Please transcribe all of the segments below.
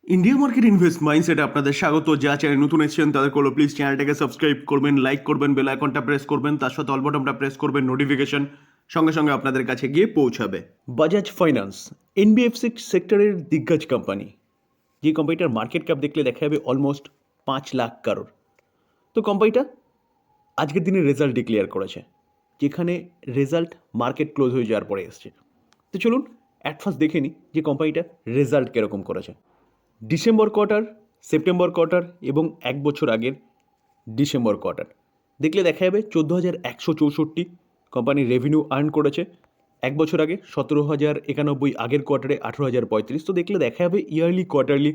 India market invest মাইন্ডসেটে আপনাদের স্বাগত। যা চ্যানেল নতুন এসেছেন তাদের করলো প্লিজ চ্যানেলটাকে সাবস্ক্রাইব করবেন, লাইক করবেন, বেল আইকনটা প্রেস করবেন, তার সাথে অল বাটনটা প্রেস করবেন, নোটিফিকেশন সঙ্গে সঙ্গে আপনাদের কাছে গিয়ে পৌঁছাবে। বাজাজ ফাইন্যান্স এনবিএফসি সেক্টরের দিগ্গজ কোম্পানি, যে কোম্পানিটার মার্কেট ক্যাপ দেখলে দেখা যাবে অলমোস্ট 5 লাখ কারোর। তো কোম্পানিটা আজকের দিনে রেজাল্ট ডিক্লেয়ার করেছে, যেখানে রেজাল্ট মার্কেট ক্লোজ হয়ে যাওয়ার পরে এসছে। তো চলুন অ্যাট ফার্স্ট দেখে নিই যে কোম্পানিটার রেজাল্ট কীরকম করেছে। ডিসেম্বর কোয়ার্টার, সেপ্টেম্বর কোয়ার্টার এবং 1 বছর আগের ডিসেম্বর কোয়ার্টার দেখলে দেখা যাবে 14,164 কোম্পানির রেভিনিউ আর্ন করেছে। 1 বছর আগে 17,091, আগের কোয়ার্টারে 18,035। তো দেখলে দেখা যাবে ইয়ারলি কোয়ার্টারলি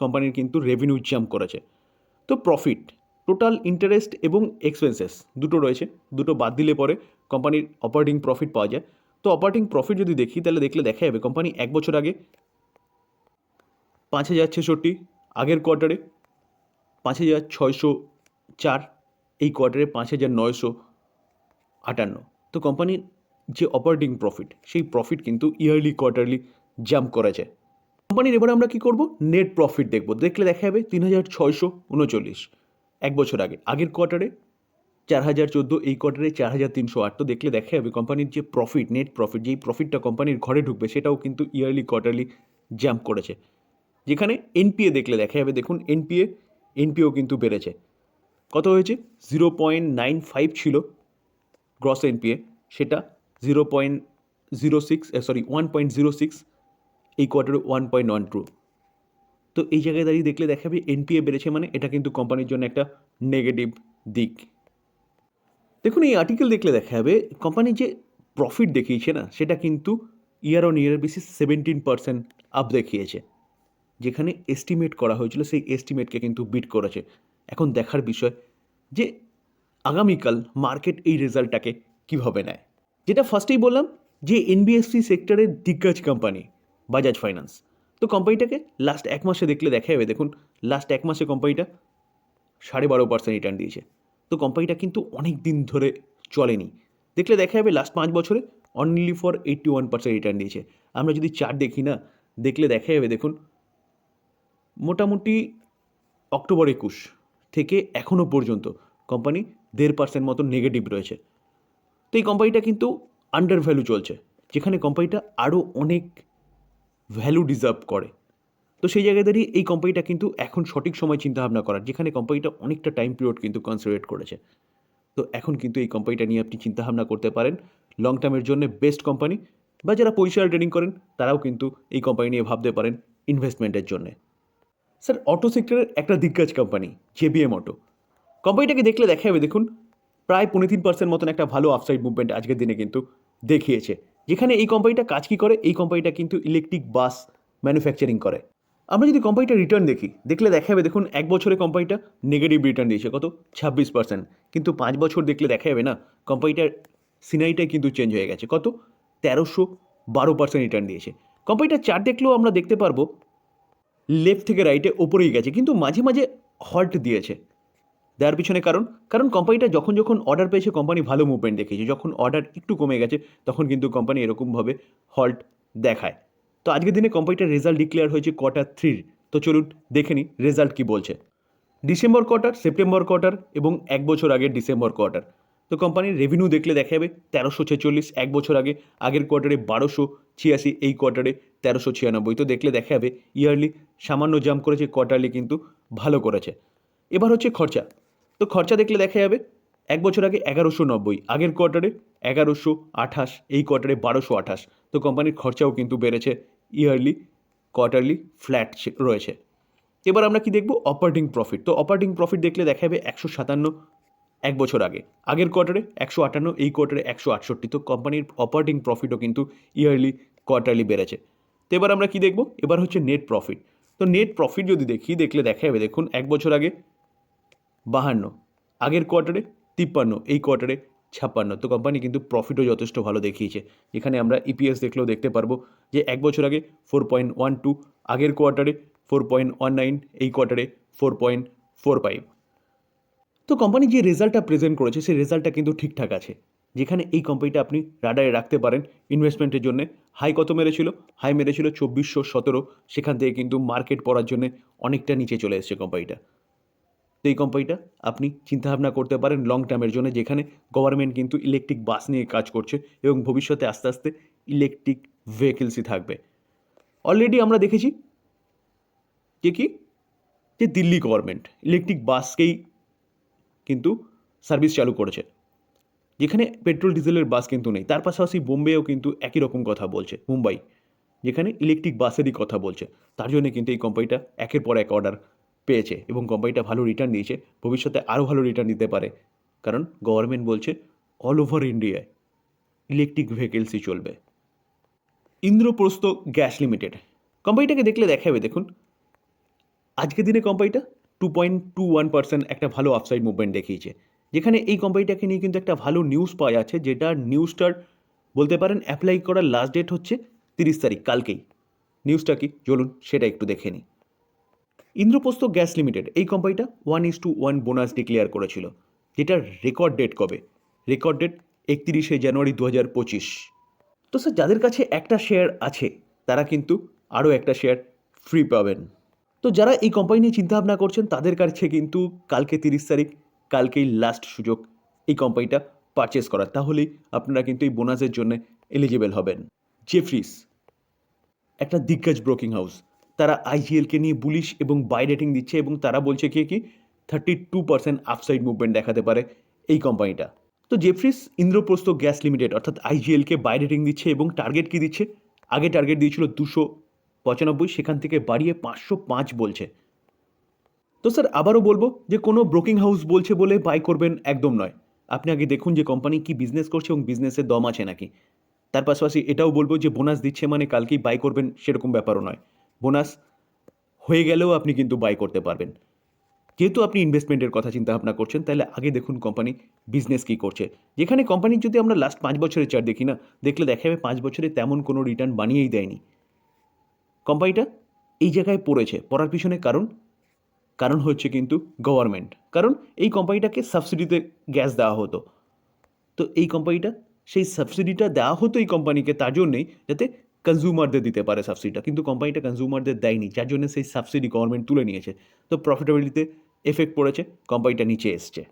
কোম্পানির কিন্তু রেভিনিউ জাম্প করেছে। তো প্রফিট, টোটাল ইন্টারেস্ট এবং এক্সপেন্সেস দুটো রয়েছে, দুটো বাদ দিলে পরে কোম্পানির অপারেটিং প্রফিট পাওয়া যায়। তো অপারেটিং প্রফিট যদি দেখি তাহলে দেখলে দেখা যাবে কোম্পানি 1 বছর আগে 5,066, আগের কোয়ার্টারে 5,604, এই কোয়ার্টারে 5,958। তো কোম্পানির যে অপারেটিং প্রফিট, সেই প্রফিট কিন্তু ইয়ারলি কোয়ার্টারলি জাম্প করেছে। কোম্পানির এবারে আমরা কী করব, নেট প্রফিট দেখব। দেখলে দেখা যাবে 3,639 1 বছর আগে, আগের কোয়ার্টারে 4,014, এই কোয়ার্টারে 4,308। তো দেখলে দেখা যাবে কোম্পানির যে প্রফিট, নেট প্রফিট, যেই প্রফিটটা কোম্পানির ঘরে ঢুকবে সেটাও কিন্তু ইয়ারলি কোয়ার্টারলি জাম্প করেছে। যেখানে এনপিএ দেখলে দেখা যাবে, দেখুন এনপিও কিন্তু বেড়েছে। কত হয়েছে? 0.95 ছিল গ্রস এনপিএ, সেটা 1.06, এই কোয়ার্টারে 1.12। তো এই জায়গায় দাঁড়িয়ে দেখলে দেখা যাবে এনপিএ বেড়েছে, মানে এটা কিন্তু কোম্পানির জন্য একটা নেগেটিভ দিক। দেখুন এই আর্টিকেল দেখলে দেখা যাবে কোম্পানি যে প্রফিট দেখিয়েছে না, সেটা কিন্তু year on year basis 17% up দেখিয়েছে। যেখানে এস্টিমেট করা হয়েছিল সেই এস্টিমেটকে কিন্তু বিট করেছে। এখন দেখার বিষয় যে আগামীকাল মার্কেট এই রেজাল্টটাকে কীভাবে নেয়। যেটা ফার্স্টেই বললাম যে এনবিএফসি সেক্টরের দিগ্গজ কোম্পানি বাজাজ ফাইন্যান্স। তো কোম্পানিটাকে লাস্ট 1 মাসে দেখলে দেখা যাবে, দেখুন লাস্ট 1 মাসে কোম্পানিটা 12.5% রিটার্ন দিয়েছে। তো কোম্পানিটা কিন্তু অনেক দিন ধরে চলেনি। দেখলে দেখা যাবে লাস্ট 5 বছরে অনলি ফর 81% রিটার্ন দিয়েছে। আমরা যদি চার্ট দেখি না, দেখলে দেখা যাবে, দেখুন মোটামুটি অক্টোবর 21 থেকে এখনও পর্যন্ত কোম্পানি 1.5% মতো নেগেটিভ রয়েছে। তো এই কোম্পানিটা কিন্তু আন্ডার ভ্যালু চলছে, যেখানে কোম্পানিটা আরও অনেক ভ্যালু ডিজার্ভ করে। তো সেই জায়গায় দাঁড়িয়ে এই কোম্পানিটা কিন্তু এখন সঠিক সময় চিন্তাভাবনা করার, যেখানে কোম্পানিটা অনেকটা টাইম পিরিয়ড কিন্তু কনসিডারেট করেছে। তো এখন কিন্তু এই কোম্পানিটা নিয়ে আপনি চিন্তাভাবনা করতে পারেন লং টার্মের জন্য বেস্ট কোম্পানি, বা যারা পজিশনাল ট্রেডিং করেন তারাও কিন্তু এই কোম্পানি নিয়ে ভাবতে পারেন ইনভেস্টমেন্টের জন্য। স্যার অটো সেক্টরের একটা দিগ্গজ কোম্পানি জেবিএম অটো, কোম্পানিটাকে দেখলে দেখা যাবে, দেখুন প্রায় 3.5% মতন একটা ভালো আপসাইড মুভমেন্ট আজকের দিনে কিন্তু দেখিয়েছে। যেখানে এই কোম্পানিটা কাজ কী করে, এই কোম্পানিটা কিন্তু ইলেকট্রিক বাস ম্যানুফ্যাকচারিং করে। আমরা যদি কোম্পানিটার রিটার্ন দেখি, দেখলে দেখা যাবে, দেখুন 1 বছরে কোম্পানিটা নেগেটিভ রিটার্ন দিয়েছে, কত 26%। কিন্তু 5 বছর দেখলে দেখা যাবে না, কোম্পানিটার সিনারিটাই কিন্তু চেঞ্জ হয়ে গেছে, কত 1,312% রিটার্ন দিয়েছে। কোম্পানিটার চার্ট দেখলেও আমরা দেখতে পারবো লেফট থেকে রাইটে ওপরেই গেছে, কিন্তু মাঝে মাঝে হল্ট দিয়েছে। দেওয়ার পিছনে কারণ কোম্পানিটা যখন যখন অর্ডার পেয়েছে কোম্পানি ভালো মুভমেন্ট দেখিয়েছে, যখন অর্ডার একটু কমে গেছে তখন কিন্তু কোম্পানি এরকমভাবে হল্ট দেখায়। তো আজকের দিনে কোম্পানিটার রেজাল্ট ডিক্লেয়ার হয়েছে কোয়ার্টার 3। তো চলুন দেখে নিই রেজাল্ট কী বলছে। ডিসেম্বর কোয়ার্টার, সেপ্টেম্বর কোয়ার্টার এবং 1 বছর আগের ডিসেম্বর কোয়ার্টার। তো কোম্পানির রেভিনিউ দেখলে দেখা যাবে 1,346 1 বছর আগে, আগের কোয়ার্টারে 1,286, এই কোয়ার্টারে 1,396। তো দেখলে দেখা যাবে ইয়ারলি সামান্য জাম্প করেছে, কোয়ার্টারলি কিন্তু ভালো করেছে। এবার হচ্ছে খরচা। তো খরচা দেখলে দেখা যাবে 1 বছর আগে 1,190, আগের কোয়ার্টারে 1,128, এই কোয়ার্টারে 1,228। তো কোম্পানির খরচাও কিন্তু বেড়েছে, ইয়ারলি কোয়ার্টারলি ফ্ল্যাট রয়েছে। এবার আমরা কি দেখব, অপারেটিং প্রফিট। তো অপারেটিং প্রফিট দেখলে দেখা যাবে 157 1 বছর আগে, আগের কোয়ার্টারে 158, এই কোয়ার্টারে 168। তো কোম্পানির অপারেটিং প্রফিটও কিন্তু ইয়ারলি কোয়ার্টারলি বেড়েছে। তো এবার আমরা কি দেখব, এবার হচ্ছে নেট প্রফিট। তো নেট প্রফিট যদি দেখি, দেখলে দেখা যাবে, দেখুন 1 বছর আগে 52, আগের কোয়ার্টারে 53, এই কোয়ার্টারে 56। তো কোম্পানি কিন্তু প্রফিটও যথেষ্ট ভালো দেখিয়েছে। এখানে আমরা ইপিএস দেখলেও দেখতে পারবো যে 1 বছর আগে 4.12, আগের কোয়ার্টারে 4.19, এই কোয়ার্টারে 4.45। তো কোম্পানি যে রেজাল্টটা প্রেজেন্ট করেছে সেই রেজাল্টটা কিন্তু ঠিকঠাক আছে। যেখানে এই কোম্পানিটা আপনি রাডারে রাখতে পারেন ইনভেস্টমেন্টের জন্য। হাই কত মেরেছিল? হাই মেরেছিল 2417, সেখান থেকে কিন্তু মার্কেট পড়ার জন্য অনেকটা নিচে চলে এসেছে কোম্পানিটা। তো এই কোম্পানিটা আপনি চিন্তাভাবনা করতে পারেন লং টার্মের জন্য, যেখানে গভর্নমেন্ট কিন্তু ইলেকট্রিক বাস নিয়ে কাজ করছে এবং ভবিষ্যতে আস্তে আস্তে ইলেকট্রিক ভেহিকেলসই থাকবে। অলরেডি আমরা দেখেছি যে কি, যে দিল্লি গভর্নমেন্ট ইলেকট্রিক বাসকেই কিন্তু সার্ভিস চালু করেছে, যেখানে পেট্রোল ডিজেলের বাস কিন্তু নেই। তার পাশাপাশি বোম্বেও কিন্তু একই রকম কথা বলছে, মুম্বাই, যেখানে ইলেকট্রিক বাসেরই কথা বলছে। তার জন্য কিন্তু এই কোম্পানিটা একের পর এক অর্ডার পেয়েছে এবং কোম্পানিটা ভালো রিটার্ন দিয়েছে, ভবিষ্যতে আরও ভালো রিটার্ন দিতে পারে, কারণ গভর্নমেন্ট বলছে অল ওভার ইন্ডিয়ায় ইলেকট্রিক ভেহিকেলসই চলবে। ইন্দ্রপ্রস্থ গ্যাস লিমিটেড কোম্পানিটাকে দেখলে দেখাবে, দেখুন আজকের দিনে কোম্পানিটা 2.21% একটা ভালো আপসাইড মুভমেন্ট দেখিয়েছে, যেখানে এই কোম্পানিটাকে নিয়ে কিন্তু একটা ভালো নিউজ পাওয়া যাচ্ছে, যেটা নিউজটার বলতে পারেন অ্যাপ্লাই করার লাস্ট ডেট হচ্ছে 30 তারিখ, কালকেই। নিউজটা কি চলুন সেটা একটু দেখে নিই। ইন্দ্রপ্রস্থ গ্যাস লিমিটেড এই কোম্পানিটা 1:1 বোনাস ডিক্লেয়ার করেছিল, যেটার রেকর্ড ডেট কবে? রেকর্ড ডেট 31শে জানুয়ারি 2025। তো স্যার যাদের কাছে একটা শেয়ার আছে তারা কিন্তু আরও একটা শেয়ার ফ্রি পাবেন। তো যারা এই কোম্পানি নিয়ে চিন্তাভাবনা করছেন তাদের কাছে কিন্তু কালকে 30 তারিখ, কালকেই লাস্ট সুযোগ এই কোম্পানিটা পারচেস করার, তাহলেই আপনারা কিন্তু এই বোনাসের জন্য এলিজিবল হবেন। জেফ্রিস একটা দিগ্গজ ব্রোকিং হাউস, তারা আইজিএলকে নিয়ে বুলিশ এবং বাই রেটিং দিচ্ছে এবং তারা বলছে কি 32% আপসাইড মুভমেন্ট দেখাতে পারে এই কোম্পানিটা। তো জেফ্রিস ইন্দ্রপ্রস্থ গ্যাস লিমিটেড অর্থাৎ আইজিএলকে বাই রেটিং দিচ্ছে এবং টার্গেট কি দিচ্ছে? আগে টার্গেট দিয়েছিল 295, সেখান থেকে বাড়িয়ে 505 বলছে। তো স্যার আবারও বলবো যে কোনো ব্রোকিং হাউস বলছে বলে বাই করবেন একদম নয়। আপনি আগে দেখুন যে কোম্পানি কি বিজনেস করছে এবং বিজনেসের দম আছে নাকি। তার পাশাপাশি এটাও বলবো যে বোনাস দিচ্ছে মানে কালকেই বাই করবেন সেরকম ব্যাপারও নয়। বোনাস হয়ে গেলেও আপনি কিন্তু বাই করতে পারবেন। যেহেতু আপনি ইনভেস্টমেন্টের কথা চিন্তা ভাবনা করছেন, তাহলে আগে দেখুন কোম্পানি বিজনেস কী করছে। যেখানে কোম্পানির যদি আমরা লাস্ট 5 বছরের চার্ট দেখি না, দেখলে দেখা যাবে 5 বছরে তেমন কোনো রিটার্ন বানিয়েই দেয়নি কোম্পানিটা। এই জায়গায় পড়েছে, পড়ার পিছনে কারণ হচ্ছে কিন্তু গভর্নমেন্ট, কারণ এই কোম্পানিটাকে সাবসিডিতে গ্যাস দেওয়া হতো। তো এই কোম্পানিটা সেই সাবসিডিটা দেওয়া হতো এই কোম্পানিকে তার জন্যেই যাতে কনজিউমারদের দিতে পারে সাবসিডিটা, কিন্তু কোম্পানিটা কনজিউমারদের দেয়নি, যার জন্য সেই সাবসিডি গভর্নমেন্ট তুলে নিয়েছে। তো প্রফিটেবিলিটিতে এফেক্ট পড়েছে, কোম্পানিটা নিচে এসছে।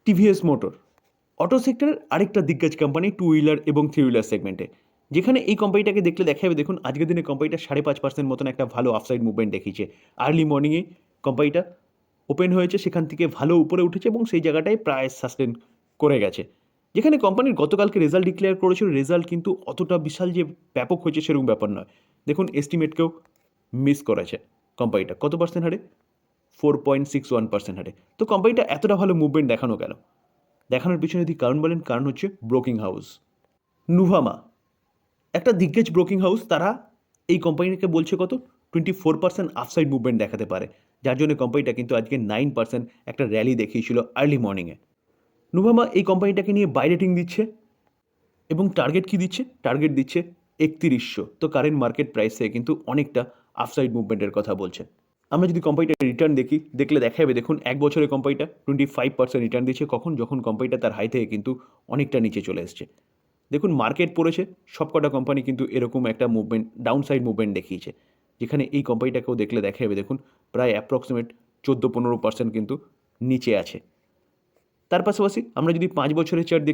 টিভিএস মোটর অটো সেক্টরের আরেকটা দিগ্গজ কোম্পানি টু হুইলার এবং থ্রি হুইলার সেগমেন্টে, যেখানে এই কোম্পানিটাকে দেখলে দেখা যাবে, দেখুন আজকের দিনে কোম্পানিটা 5.5% মতন একটা ভালো আপসাইড মুভমেন্ট দেখিয়েছে। আর্লি মর্নিংয়ে কোম্পানিটা ওপেন হয়েছে, সেখান থেকে ভালো উপরে উঠেছে এবং সেই জায়গাটায় প্রায় সাস্টেন করে গেছে। যেখানে কোম্পানির গতকালকে রেজাল্ট ডিক্লেয়ার করেছিল, রেজাল্ট কিন্তু অতটা বিশাল যে ব্যাপক হয়েছে সেরকম ব্যাপার নয়। দেখুন এস্টিমেটকেও মিস করেছে কোম্পানিটা, কত পার্সেন্ট হারে? 4.61% হারে। তো কোম্পানিটা এতটা ভালো মুভমেন্ট দেখানো কেন? দেখানোর পিছনে যদি কারণ বলেন, কারণ হচ্ছে ব্রোকিং হাউস নুভামা, একটা দিগ্গজ ব্রোকিং হাউস, তারা এই কোম্পানিকে বলছে কত 24% আপসাইড মুভমেন্ট দেখাতে পারে, যার জন্য কোম্পানিটা কিন্তু আজকে 9% একটা র্যালি দেখিয়েছিল আর্লি মর্নিংয়ে। নুভামা এই কোম্পানিটাকে নিয়ে বাই রেটিং দিচ্ছে এবং টার্গেট কি দিচ্ছে? টার্গেট দিচ্ছে 3100। তো কারেন্ট মার্কেট প্রাইসে কিন্তু অনেকটা আপসাইড মুভমেন্টের কথা বলছে। আমরা যদি কোম্পানিটার রিটার্ন দেখলে দেখা যাবে, দেখুন এক বছরে কোম্পানিটা 25% রিটার্ন দিচ্ছে, কখন? যখন কোম্পানিটা তার হাই থেকে কিন্তু অনেকটা নিচে চলে এসছে। দেখুন মার্কেট পড়েছে, সবকটা কোম্পানি কিন্তু এরকম একটা মুভমেন্ট, ডাউনসাইড মুভমেন্ট দেখিয়েছে, যেখানে এই কোম্পানিটাকেও দেখলে দেখা যাবে, দেখুন প্রায় অ্যাপ্রক্সিমেট 14-15% কিন্তু নিচে আছে। তার পাশাপাশি আমরা যদি 5 বছরের চার্ট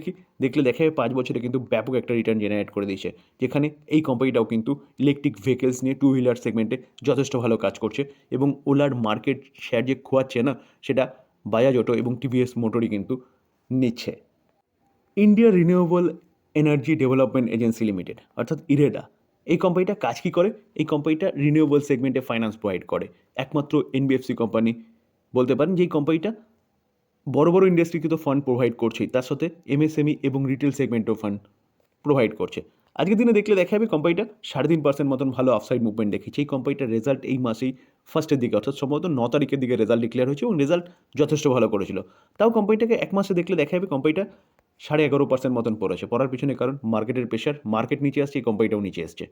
দেখলে দেখা যাবে 5 বছরে কিন্তু ব্যাপক একটা রিটার্ন জেনারেট করে দিয়েছে, যেখানে এই কোম্পানিটাও কিন্তু ইলেকট্রিক ভেহিকেলস নিয়ে টু হুইলার সেগমেন্টে যথেষ্ট ভালো কাজ করছে এবং ওলার মার্কেট শেয়ার যে খোয়াচ্ছে না, সেটা বাজাজ অটো এবং টিভিএস মোটরই কিন্তু নিচ্ছে। India renewable energy development agency limited অর্থাৎ ইরেডা, এই কোম্পানিটা কাজ কী করে? এই কোম্পানিটা রিনিউয়েবল সেগমেন্টে ফাইন্যান্স প্রোভাইড করে, একমাত্র এনবিএফসি কোম্পানি বলতে পারেন যেই কোম্পানিটা বড় বড় ইন্ডাস্ট্রিকে তো ফান্ড প্রোভাইড করছেই, তার সাথে এমএসএমই এবং রিটেল সেগমেন্টও ফান্ড প্রোভাইড করছে। আজকের দিনে দেখলে দেখা যাবে কোম্পানিটা 3.5% মতন ভালো আপসাইড মুভমেন্ট দেখিয়েছে। এই কোম্পানিটার রেজাল্ট এই মাসেই ফার্স্টের দিকে অর্থাৎ সম্ভবত 9 তারিখের দিকে রেজাল্ট ডিক্লেয়ার হয়েছে এবং রেজাল্ট যথেষ্ট ভালো করেছিল। তাও কোম্পানিটাকে এক মাসে দেখলে দেখা যাবে কোম্পানিটা 11.5% মতন পড়েছে। পড়ার পিছনে কারণ মার্কেটের প্রেশার, মার্কেট নিচে আসছে, এই কোম্পানিটাও নিচে এসছে।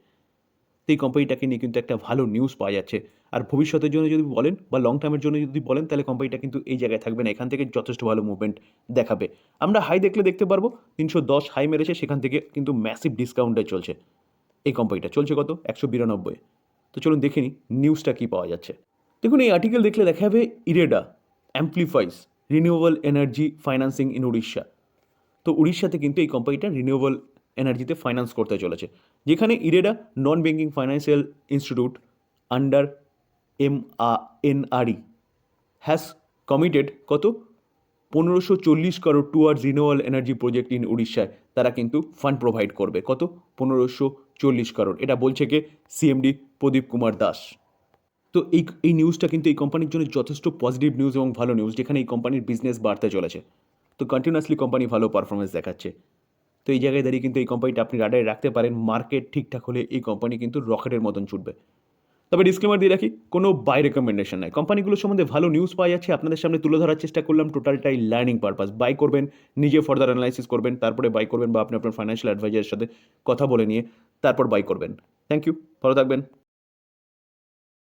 তো এই কোম্পানিটাকে নিয়ে কিন্তু একটা ভালো নিউজ পাওয়া যাচ্ছে। আর ভবিষ্যতের জন্য যদি বলেন বা লং টার্মের জন্য যদি বলেন, তাহলে কোম্পানিটা কিন্তু এই জায়গায় থাকবে না, এখান থেকে যথেষ্ট ভালো মুভমেন্ট দেখাবে। আমরা হাই দেখলে দেখতে পারবো 310 হাই মেরেছে, সেখান থেকে কিন্তু ম্যাসিভ ডিসকাউন্টে চলছে এই কোম্পানিটা। চলছে কত? 192। তো চলুন দেখে নিই নিউজটা কী পাওয়া যাচ্ছে। দেখুন, এই আর্টিকেল দেখলে দেখা যাবে IREDA amplifies renewable energy financing in Orissa. তো উড়িষ্যাতে কিন্তু এই কোম্পানিটা রিনিউয়েবল এনার্জিতে ফাইন্যান্স করতে চলেছে, যেখানে IREDA non banking financial institute under MRE has committed কত 1540 crore towards renewable energy project in উড়িষ্যায়। তারা কিন্তু ফান্ড প্রোভাইড করবে কত? 1540 করোড়। এটা বলছে কে? সিএমডি প্রদীপ কুমার দাস। তো এই নিউজটা কিন্তু এই কোম্পানির জন্য যথেষ্ট পজিটিভ নিউজ এবং ভালো নিউজ, যেখানে এই কোম্পানির বিজনেস বাড়তে চলেছে। তো কন্টিনিউয়াসলি কোম্পানি ভালো পারফরমেন্স দেখাচ্ছে। তো এই জায়গায় দাঁড়িয়ে কিন্তু এই কোম্পানিটা আপনি রাডারে রাখতে পারেন। মার্কেট ঠিকঠাক হলে এই কোম্পানি কিন্তু রকেটের মতন ছুটবে। তবে ডিসক্লেমার দিয়ে রাখি, কোনো বাই রেকমেন্ডেশন নাই। কোম্পানিগুলোর সম্বন্ধে ভালো নিউজ পাওয়া যাচ্ছে, আপনাদের সামনে তুলে ধরার চেষ্টা করলাম। টোটালটাই লার্নিং পারপাস। বাই করবেন, নিজে ফার্দার অ্যানালাইসিস করবেন, তারপরে বাই করবেন, বা আপনি আপনার ফাইন্যান্সিয়াল অ্যাডভাইজারের সাথে কথা বলে নিয়ে তারপর বাই করবেন। থ্যাংক ইউ, ভালো থাকবেন।